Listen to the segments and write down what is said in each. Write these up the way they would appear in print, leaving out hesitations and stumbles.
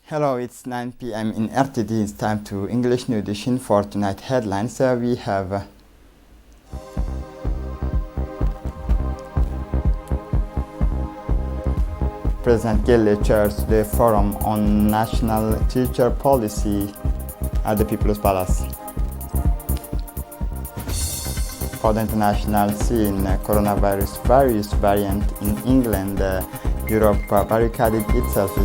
Hello, it's 9 p.m. in RTD. It's time to English New Edition for tonight headlines. We have President Gille chairs the Forum on National Teacher Policy at the People's Palace. For the international scene, coronavirus virus variant in England, Europe barricaded itself.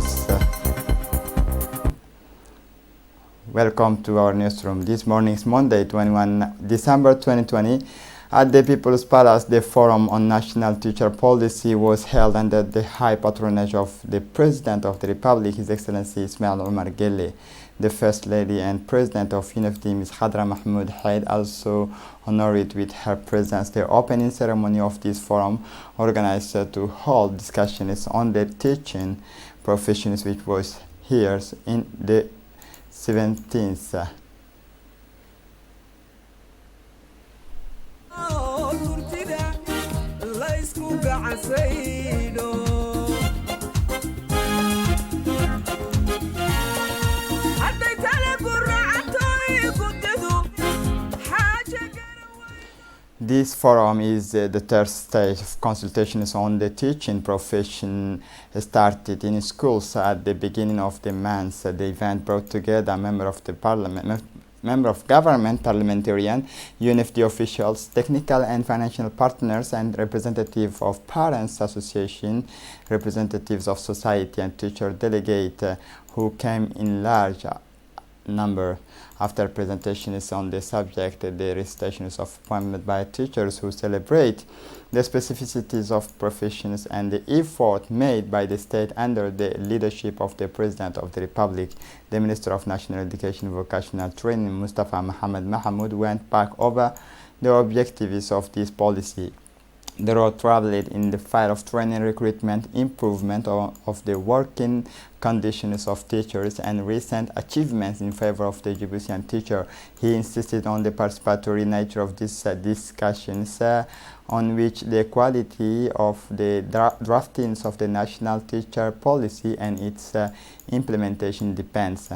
Welcome to our newsroom. This morning is Monday, 21 December 2020. At the People's Palace, the Forum on National Teacher Policy was held under the high patronage of the President of the Republic, His Excellency Ismail Omar Gelle. The First Lady and President of UNFD, Ms. Khadra Mahmoud Haid, also honored with her presence the opening ceremony of this forum, organized to hold discussions on the teaching professions, which was here in the 17th. This forum is the third stage of consultations on the teaching profession started in schools at the beginning of the month. The event brought together a member of government, parliamentarian, UNFD officials, technical and financial partners, and representatives of parents association, representatives of society, and teacher delegate who came in large number. After presentations on the subject, the recitations of poems by teachers who celebrate the specificities of professions and the effort made by the state under the leadership of the President of the Republic, the Minister of National Education and Vocational Training, Mustafa Mohamed Mahmoud, went back over the objectives of this policy. The road traveled in the field of training, recruitment, improvement of the working conditions of teachers, and recent achievements in favor of the Djiboutian teacher. He insisted on the participatory nature of these discussions, on which the quality of the draftings of the national teacher policy and its implementation depends.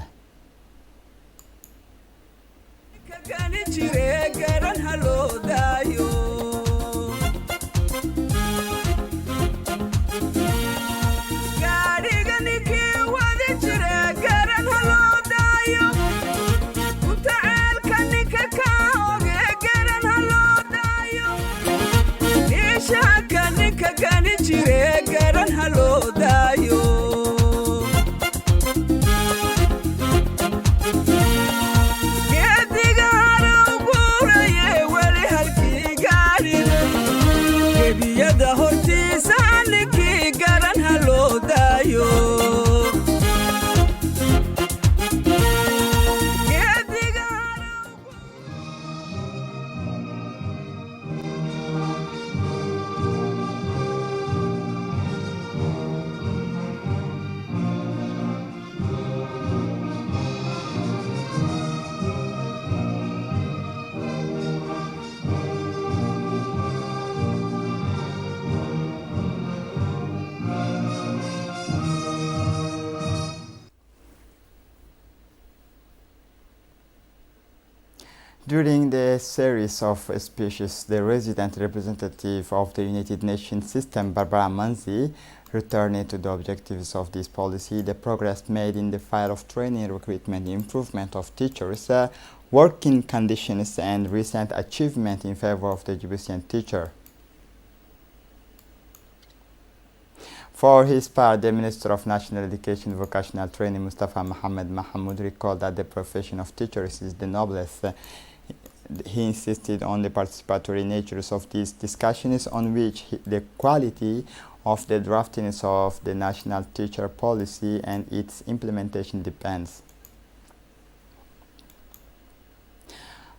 During the series of speeches, the resident representative of the United Nations system, Barbara Manzi, returned to the objectives of this policy, the progress made in the field of training, recruitment, improvement of teachers, working conditions, and recent achievement in favor of the Djiboutian teacher. For his part, the Minister of National Education and Vocational Training, Mustafa Mohamed Mahmoud, recalled that the profession of teachers is the noblest. He insisted on the participatory natures of these discussions, on which the quality of the draftings of the national teacher policy and its implementation depends.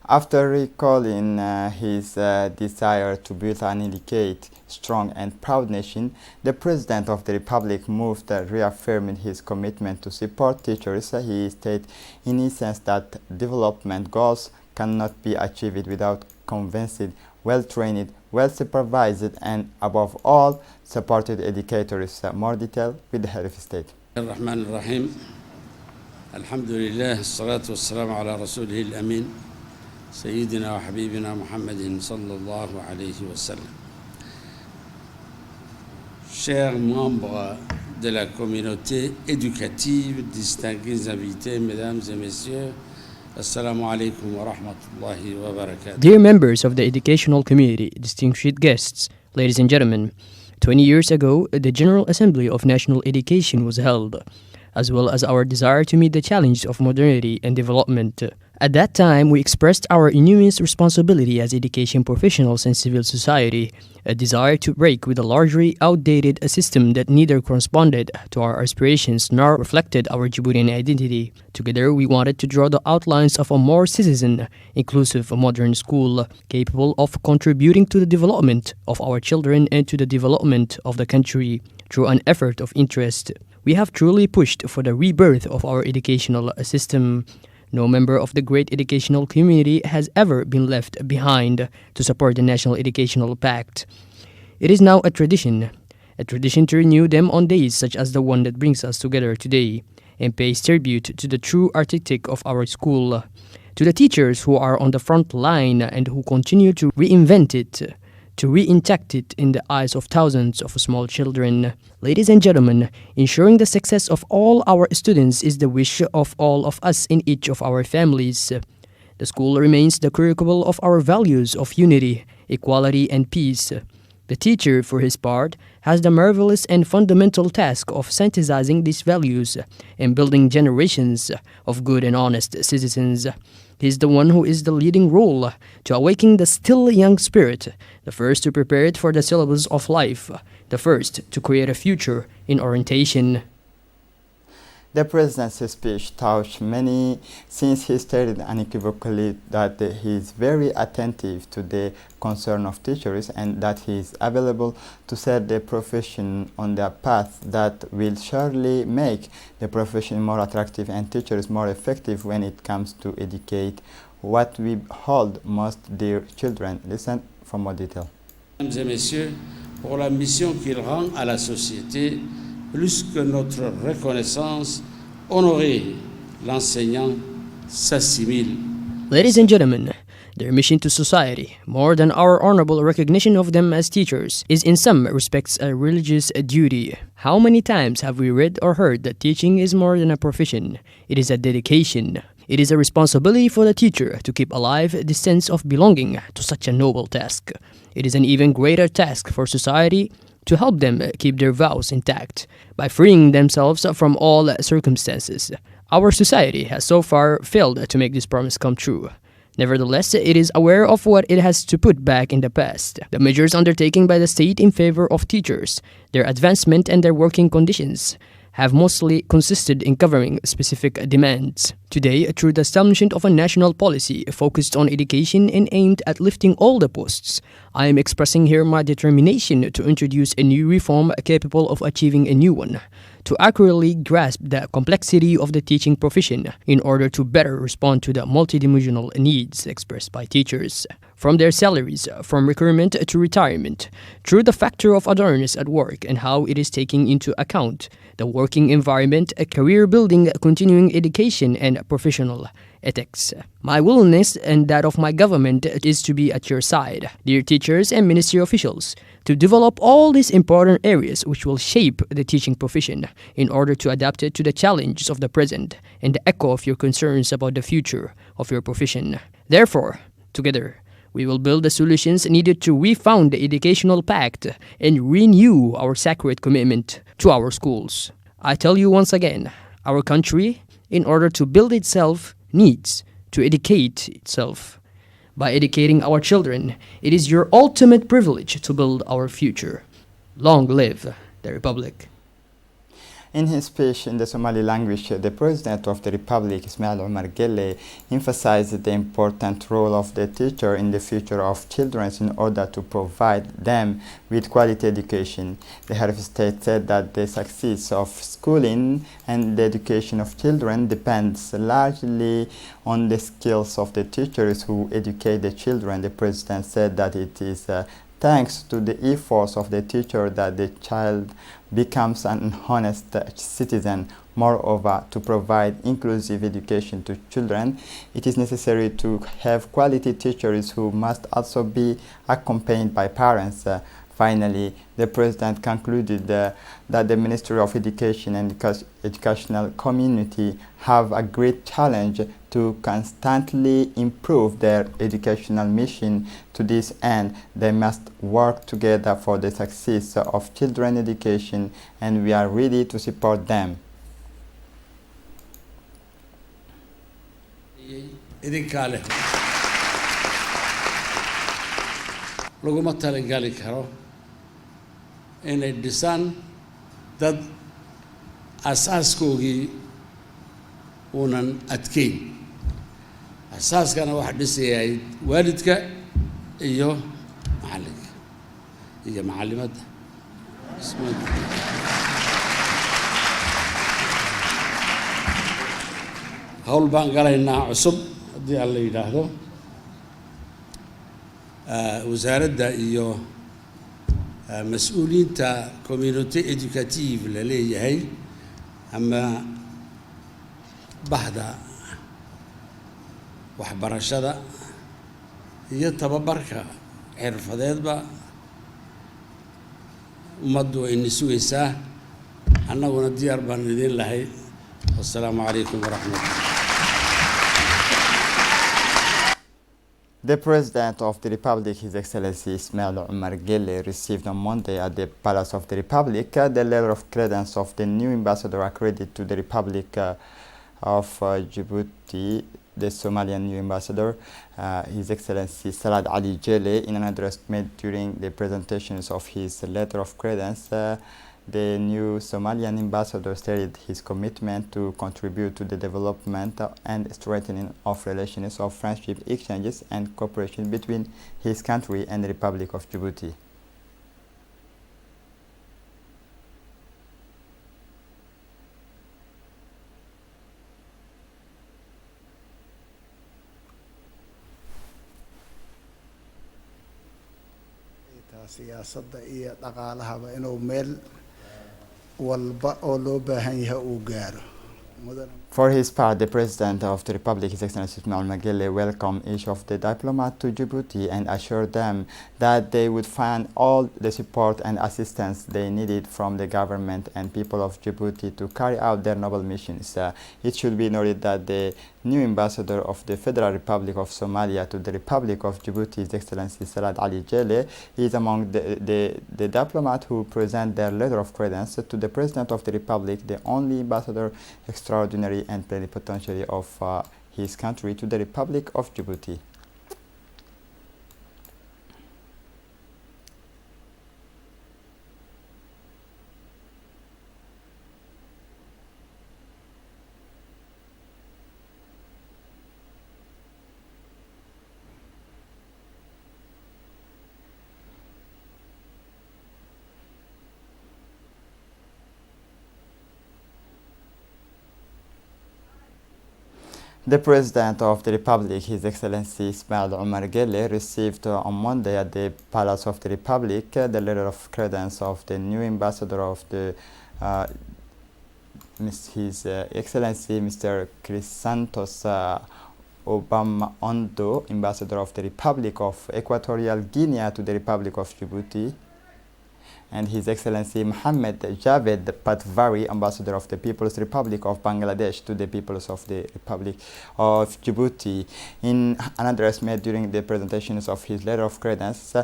After recalling his desire to build an educated, strong and proud nation, the President of the Republic moved reaffirming his commitment to support teachers. He stated in essence that development goals cannot be achieved without convinced, well-trained, well-supervised and above all supported educators. More detail with the head of state. الرحمن الرحيم الحمد لله الصلاة والسلام على رسوله الأمين سيدنا وحبيبنا محمد صلى الله عليه وسلم. Chers membres de la communauté éducative, distingués invités, mesdames et messieurs, Assalamu alaikum wa rahmatullahi wa barakatuh. Dear members of the educational community, distinguished guests, ladies and gentlemen, 20 years ago, the General Assembly of National Education was held, as well as our desire to meet the challenge of modernity and development. At that time, we expressed our enormous responsibility as education professionals and civil society, a desire to break with a largely outdated system that neither corresponded to our aspirations nor reflected our Djiboutian identity. Together, we wanted to draw the outlines of a more citizen, inclusive, modern school, capable of contributing to the development of our children and to the development of the country through an effort of interest. We have truly pushed for the rebirth of our educational system. No member of the great educational community has ever been left behind to support the National Educational Pact. It is now a tradition to renew them on days such as the one that brings us together today and pays tribute to the true architect of our school, to the teachers who are on the front line and who continue to reinvent it, to reintact it in the eyes of thousands of small children. Ladies and gentlemen, ensuring the success of all our students is the wish of all of us in each of our families. The school remains the curricle of our values of unity, equality, and peace. The teacher, for his part, has the marvelous and fundamental task of synthesizing these values and building generations of good and honest citizens. He is the one who is the leading role to awaken the still young spirit, the first to prepare it for the syllabus of life, the first to create a future in orientation. The President's speech touched many since he stated unequivocally that he is very attentive to the concern of teachers and that he is available to set the profession on the path that will surely make the profession more attractive and teachers more effective when it comes to educate what we hold most dear, children. Listen for more detail. Mesdames et messieurs, pour la mission qu'il rend à la société, plus que notre reconnaissance, honorer l'enseignant s'assimile. Ladies and gentlemen, their mission to society, more than our honorable recognition of them as teachers, is in some respects a religious duty. How many times have we read or heard that teaching is more than a profession? It is a dedication. It is a responsibility for the teacher to keep alive the sense of belonging to such a noble task. It is an even greater task for society to help them keep their vows intact by freeing themselves from all circumstances. Our society has so far failed to make this promise come true. Nevertheless, it is aware of what it has to put back in the past. The measures undertaken by the state in favor of teachers, their advancement and their working conditions, have mostly consisted in covering specific demands. Today, through the establishment of a national policy focused on education and aimed at lifting all the posts, I am expressing here my determination to introduce a new reform capable of achieving a new one, to accurately grasp the complexity of the teaching profession in order to better respond to the multidimensional needs expressed by teachers. From their salaries, from recruitment to retirement, through the factor of awareness at work and how it is taking into account the working environment, career building, continuing education, and professional ethics. My willingness and that of my government is to be at your side, dear teachers and ministry officials, to develop all these important areas which will shape the teaching profession in order to adapt it to the challenges of the present and the echo of your concerns about the future of your profession. Therefore, together, we will build the solutions needed to refound the educational pact and renew our sacred commitment to our schools. I tell you once again, our country, in order to build itself, needs to educate itself. By educating our children, it is your ultimate privilege to build our future. Long live the Republic. In his speech in the Somali language, the President of the Republic, Ismail Omar Guelleh, emphasized the important role of the teacher in the future of children in order to provide them with quality education. The head of state said that the success of schooling and the education of children depends largely on the skills of the teachers who educate the children. The President said that it is thanks to the efforts of the teacher that the child becomes an honest citizen. Moreover, to provide inclusive education to children, it is necessary to have quality teachers who must also be accompanied by parents. Finally, the President concluded that the Ministry of Education and educational community have a great challenge to constantly improve their educational mission. To this end, they must work together for the success of children's education, and we are ready to support them. idinkaa leh laguma talagali karo inay dhisaan dad asaaskoogii uunan adkeyn. asaaskana waxa dhisayay waalidka iyo macallinka iyo macallimadda. hawl baan galaynaa cusub haddii aan la yidhaahdo wasaaradda iyo mas-uuliyiinta community educative la leeyahay ama bahda waxbarashada iyo tababarka xirfadeedba ummaddu wayna sugaysaa, annaguna diyaar baan idin lahay. wassalaamu calaykum waraxmatullah. The President of the Republic, His Excellency Ismail Omar Guelleh, received on Monday at the Palace of the Republic the letter of credence of the new ambassador accredited to the Republic of Djibouti, the Somalian new ambassador, His Excellency Salad Ali Jelle. In an address made during the presentations of his letter of credence, the new Somalian ambassador stated his commitment to contribute to the development and strengthening of relations of friendship, exchanges, and cooperation between his country and the Republic of Djibouti. siyaasadda iyo dhaqaalahaba inuu meel walba oo loo baahan yahay uu gaaro. For his part, the President of the Republic, His Excellency Ismail Omar Guelleh, welcomed each of the diplomats to Djibouti and assured them that they would find all the support and assistance they needed from the government and people of Djibouti to carry out their noble missions. It should be noted that the new ambassador of the Federal Republic of Somalia to the Republic of Djibouti, His Excellency Salad Ali Jelle, is among the diplomats who present their letter of credence to the President of the Republic, the only ambassador extraordinary and plenipotentiary of his country to the Republic of Djibouti. The President of the Republic, His Excellency Ismail Omar Guelleh, received on Monday at the Palace of the Republic the letter of credence of the new ambassador of the His Excellency Mr. Chrysanthos Obama Ondo, Ambassador of the Republic of Equatorial Guinea to the Republic of Djibouti, and His Excellency Mohammed Javed Patvari, Ambassador of the People's Republic of Bangladesh to the peoples of the Republic of Djibouti. In an address made during the presentations of his letter of credence,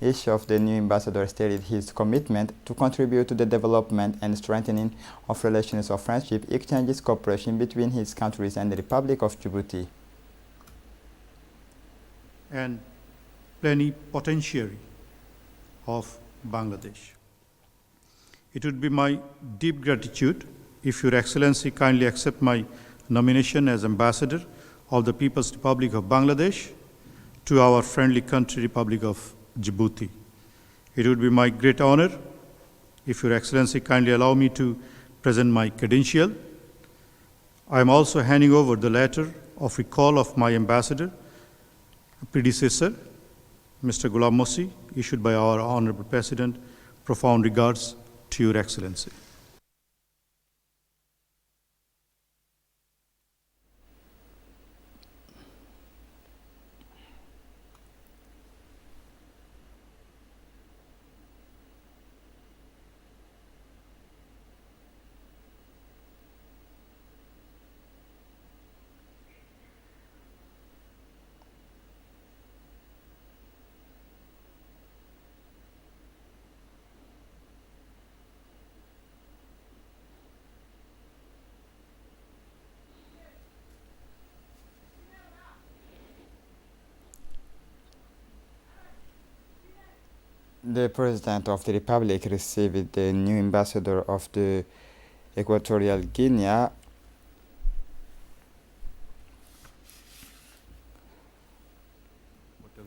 each of the new ambassadors stated his commitment to contribute to the development and strengthening of relations of friendship, exchanges, cooperation between his countries and the Republic of Djibouti. And plenipotentiary of Bangladesh. It would be my deep gratitude if Your Excellency kindly accept my nomination as Ambassador of the People's Republic of Bangladesh to our friendly country, Republic of Djibouti. It would be my great honor if Your Excellency kindly allow me to present my credential. I am also handing over the letter of recall of my ambassador, predecessor, Mr. Ghulam Mosi, issued by our Honorable President, profound regards to Your Excellency. The President of the Republic received the new ambassador of the Equatorial Guinea,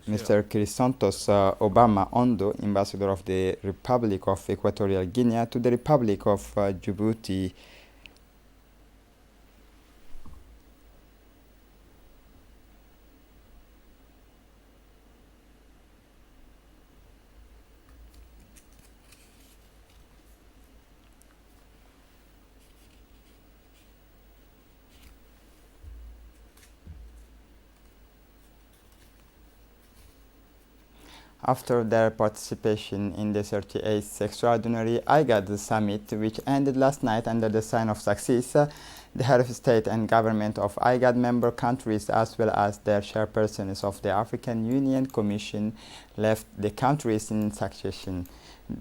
Mr. Chrysantos Obama Ondo, ambassador of the Republic of Equatorial Guinea to the Republic of Djibouti. After their participation in the 38th Extraordinary IGAD Summit, which ended last night under the sign of success, the head of state and government of IGAD member countries, as well as their chairpersons of the African Union Commission, left the countries in succession.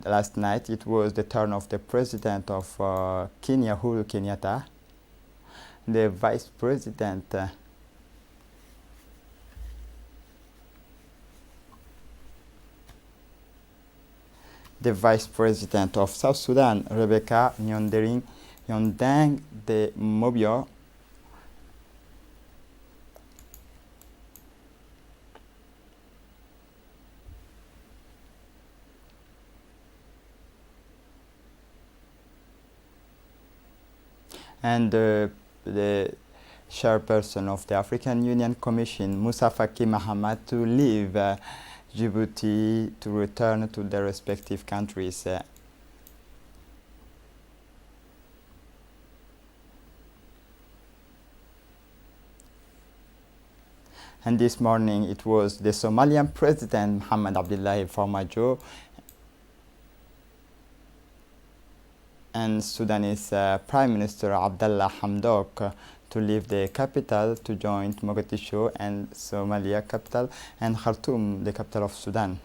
Last night it was the turn of the President of Kenya, Uhuru Kenyatta, the Vice President the Vice President of South Sudan, Rebecca Nyondang de Mobio, and the chairperson of the African Union Commission, Musa Faki Mahamat, to leave Djibouti to return to their respective countries. And this morning it was the Somalian President Mohamed Abdullahi Farmajo and Sudanese Prime Minister Abdallah Hamdok to leave the capital to join Mogadishu and Somalia capital and Khartoum, the capital of Sudan.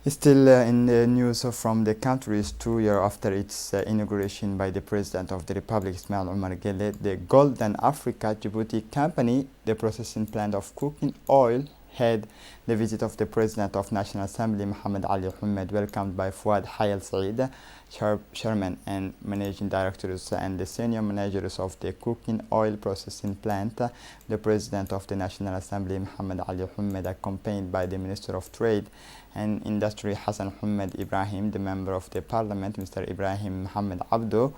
Still in the news from the countries 2 years after its inauguration by the President of the Republic, Ismail Omar Guelleh, the Golden Africa Djibouti Company, the processing plant of cooking oil, had the visit of the President of National Assembly, Mohamed Ali Ahmed, welcomed by Fouad Hayal Said, Chairman and Managing Directors and the Senior Managers of the cooking oil processing plant. The President of the National Assembly, Mohamed Ali Ahmed, accompanied by the Minister of Trade and Industry, Hassan Ahmed Ibrahim, the Member of the Parliament, Mr. Ibrahim Mohamed Abdo,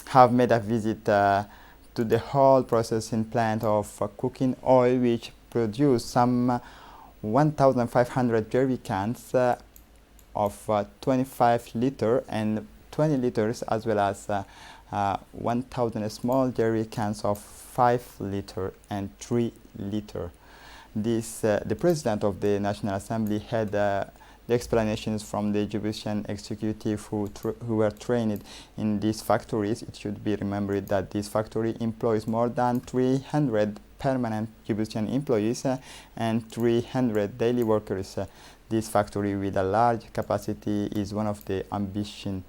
have made a visit to the whole processing plant of cooking oil, which produce some 1,500 jerry cans of 25 liter and 20 liters, as well as 1,000 small jerry cans of 5 liter and 3 liter. The President of the National Assembly had the explanations from the Djiboutian executive who were trained in these factories. It should be remembered that this factory employs more than 300 permanent Djiboutian employees and 300 daily workers. This factory with a large capacity is one of the ambition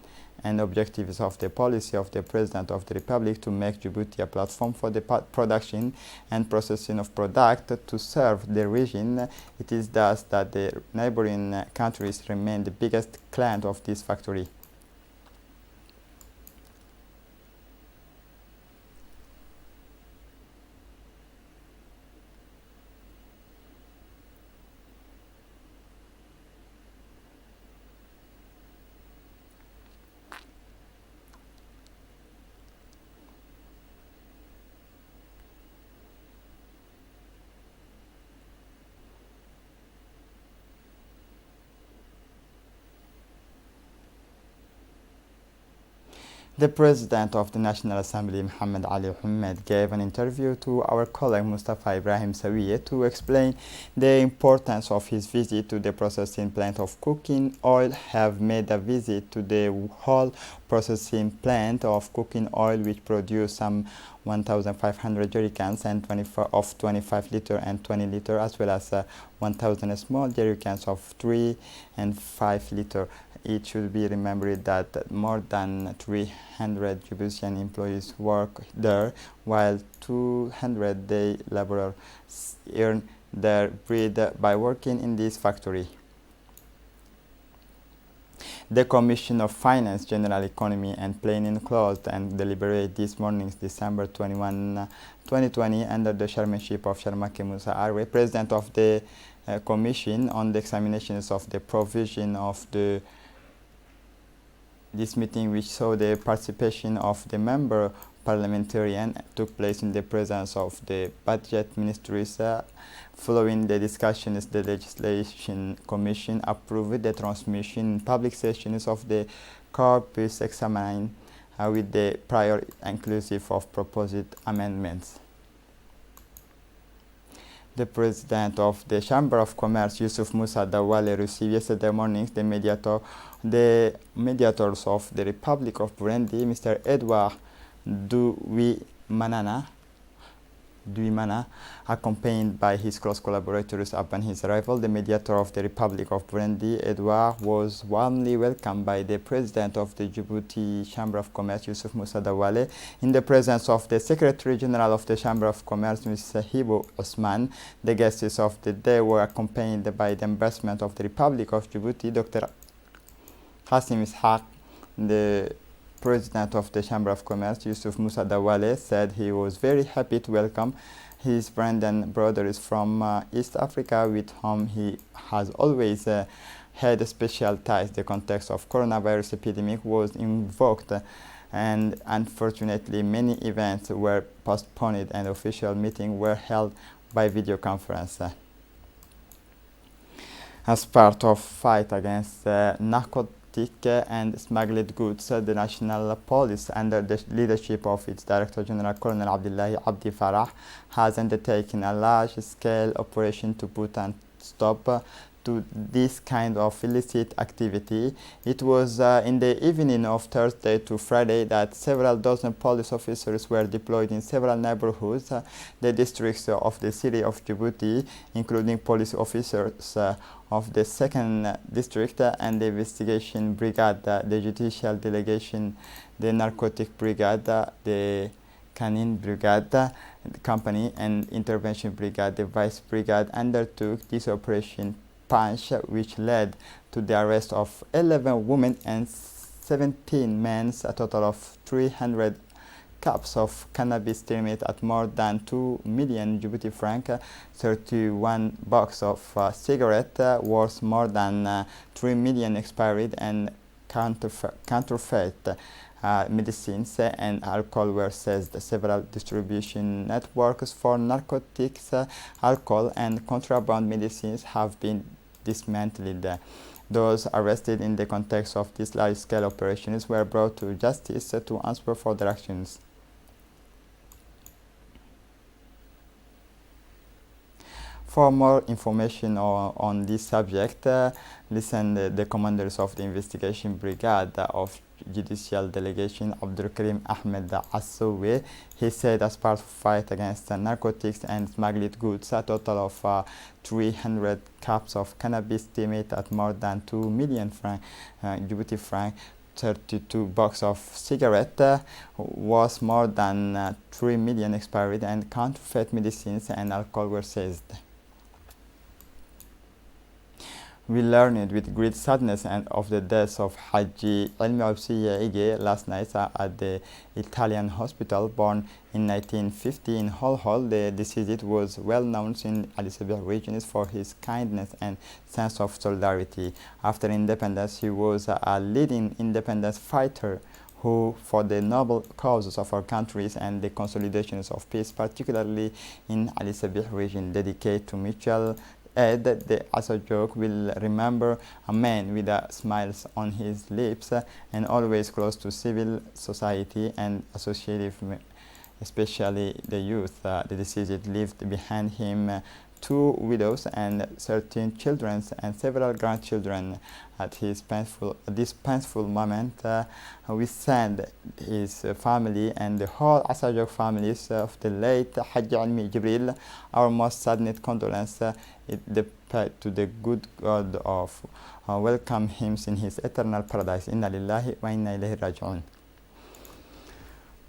and objectives of the policy of the President of the Republic to make Djibouti a platform for the production and processing of product to serve the region. It is thus that the neighboring countries remain the biggest client of this factory. The President of the National Assembly, Muhammad Ali Mohammed, gave an interview to our colleague Mustafa Ibrahim Sawiye to explain the importance of his visit to the processing plant of cooking oil. Have made a visit to the whole processing plant of cooking oil, which produce some 1,500 jerrycans and 25 liter and 20 liter, as well as 1,000 small jerrycans of 3 and 5 liter. It should be remembered that more than 300 Djiboutian employees work there, while 200 day laborers earn their bread by working in this factory. The Commission of Finance, General Economy and Planning closed and deliberated this morning, December 21, 2020, under the chairmanship of Sharmake Musa Arwe, President of the Commission, on the examinations of the provision of this meeting, which saw the participation of the member parliamentarian, took place in the presence of the budget ministries. Following the discussions, the Legislation Commission approved the transmission in public sessions of the corpus examined with the prior inclusive of proposed amendments. The President of the Chamber of Commerce, Yusuf Musa Dawale, received yesterday morning the mediators of the Republic of Burundi, Mr. Edouard Duimana, accompanied by his close collaborators. Upon his arrival, the mediator of the Republic of Burundi, Edouard, was warmly welcomed by the President of the Djibouti Chamber of Commerce, Yusuf Musa Dawale, in the presence of the Secretary General of the Chamber of Commerce, Mr. Hibo Osman. The guests of the day were accompanied by the Ambassador of the Republic of Djibouti, Dr. Qasim Ishaq. The President of the Chamber of Commerce, Yusuf Musa Dawale, said he was very happy to welcome his friend and brothers from East Africa, with whom he has always had special ties. The context of coronavirus epidemic was invoked, and unfortunately many events were postponed and official meetings were held by video conference. As part of fight against narcotics and smuggled goods, the National Police, under the leadership of its Director General Colonel Abdullahi Abdi Farah, has undertaken a large-scale operation to put a stop to this kind of illicit activity. It was in the evening of Thursday to Friday that several dozen police officers were deployed in several neighborhoods, the districts of the city of Djibouti, including police officers of the 2nd District and the Investigation Brigade, the Judicial Delegation, the Narcotic Brigade, the Canine Brigade, the Company and Intervention Brigade. The Vice Brigade undertook this operation Punch, which led to the arrest of 11 women and 17 men, a total of 300 cups of cannabis estimated at more than 2 million Djibouti franc, 31 boxes of cigarettes worth more than 3 million expired, and counterfeit medicines and alcohol were seized. Several distribution networks for narcotics, alcohol and contraband medicines have been dismantled. Those arrested in the context of these large-scale operations were brought to justice to answer for their actions. For more information on this subject, listen the commanders of the Investigation Brigade of Judicial Delegation, Abdul Karim Ahmed Assowe. He said, as part of the fight against narcotics and smuggled goods, a total of 300 cups of cannabis estimated at more than 2 million Djibouti franc, 32 boxes of cigarettes was more than 3 million expired, and counterfeit medicines and alcohol were seized. We learned with great sadness and of the death of Haji Elmi Obsiya Ige last night at the Italian hospital. Born in 1950 in Hol, the deceased was well known in Addis Ababa regions for his kindness and sense of solidarity. After independence, he was a leading independence fighter who, for the noble causes of our countries and the consolidations of peace, particularly in Addis Ababa region, dedicated to mutual add that the Asajok will remember a man with a smile on his lips and always close to civil society and associative, especially the youth. The deceased left behind him 2 widows and 13 children and several grandchildren. At this painful moment, we send his family and the whole Asajok families of the late Hajj Almi Jibril our most saddened condolence to the good God of welcome him in his eternal paradise. Inna lillahi wa inna ilayhi raji'un.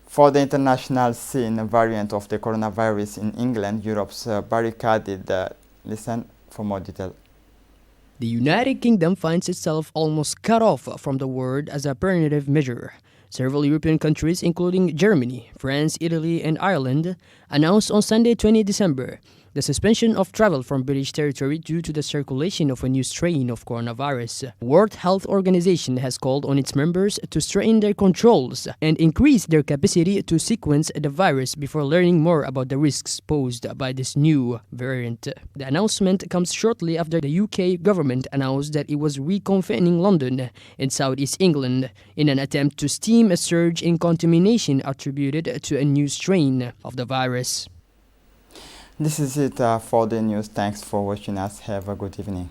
For the international scene, variant of the coronavirus in England, Europe's barricaded. Listen for more detail. The United Kingdom finds itself almost cut off from the world as a preventive measure. Several European countries, including Germany, France, Italy, and Ireland, announced on Sunday, 20 December, the suspension of travel from British territory due to the circulation of a new strain of coronavirus. World Health Organization has called on its members to strengthen their controls and increase their capacity to sequence the virus before learning more about the risks posed by this new variant. The announcement comes shortly after the UK government announced that it was reconfining London and Southeast England in an attempt to stem a surge in contamination attributed to a new strain of the virus. This is it for the news. Thanks for watching us. Have a good evening.